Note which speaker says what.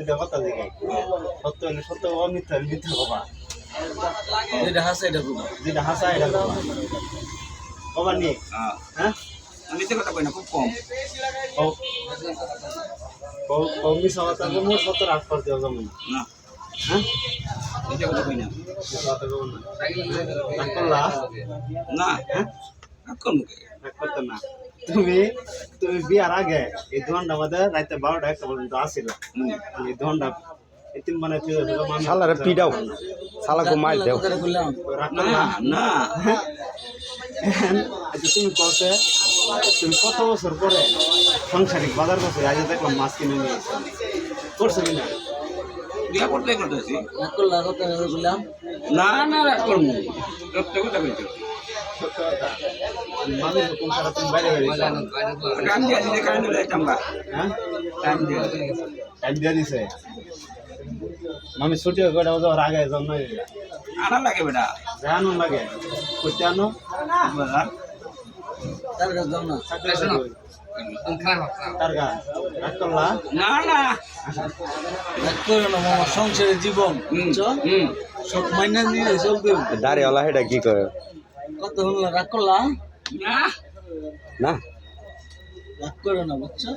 Speaker 1: দুটা কথা জিগাই সত্য হলে সত্য বাবা মিথ্যা হলে মিথ্যা বাবা
Speaker 2: যেটা হাসে এটা বলবো
Speaker 1: যেটা হাসা এটা বাবা বাবা নি হ্যাঁ
Speaker 3: মিথ্যে কথা কই না খুব কম
Speaker 1: মিশা কথা বলবো সত্য রাগ করতে হবে যেমন
Speaker 3: না
Speaker 1: হ্যাঁ
Speaker 3: মিথ্যে কথা কই না
Speaker 1: মিশা কথা বলবো না রাগ করলা
Speaker 3: না
Speaker 1: হ্যাঁ
Speaker 3: রাগ করবো কে?
Speaker 1: রাগ করতে না তুমি তুমি বিয়ার আগে এই দোকানটা আমাদের রাতে 12টা 1টা পর্যন্ত আসিল এই দোকানটা এতিম বানাই তুই
Speaker 4: শালারে পিডাও শালাকে মার দেও
Speaker 2: বললাম
Speaker 3: না না
Speaker 1: তুমি কলতে তুমি কত বছর পরে সাংসারিক বাজার করছো আজ দেখলাম মাছ কিনে নিয়ে করছো কিনা
Speaker 3: বিয়া করতে করতেছি
Speaker 2: রাগ করলা কথা বললাম
Speaker 3: না না রাগ করবো সত্য কথা কইছো
Speaker 1: সত্য কথা মানুষ হুকুম ছাড়া তুমি বাইরে বেরিয়েছো
Speaker 3: টাইম দিয়ে দিলে কারেন্ট বিল একটা আমরা
Speaker 1: হ্যাঁ
Speaker 3: টাইম দিয়ে
Speaker 1: টাইম দিয়ে দিছে মামি ছুটি হয়ে গেলে ওদের আগে জন্ম
Speaker 3: আনা লাগে বেটা
Speaker 1: জানো লাগে করতে আনো
Speaker 3: বাজার
Speaker 2: তার কাছে যাও না
Speaker 1: তার গা রাগ করলা
Speaker 3: না না
Speaker 2: রাগ করো না মামা সংসারের জীবন বুঝছো সব মাইনা নিয়ে চলবে
Speaker 4: দাড়িওয়ালা হেটা কি করে
Speaker 2: কত হলো রাগ করলা
Speaker 3: না
Speaker 4: না
Speaker 2: রাগ করো না বুঝছো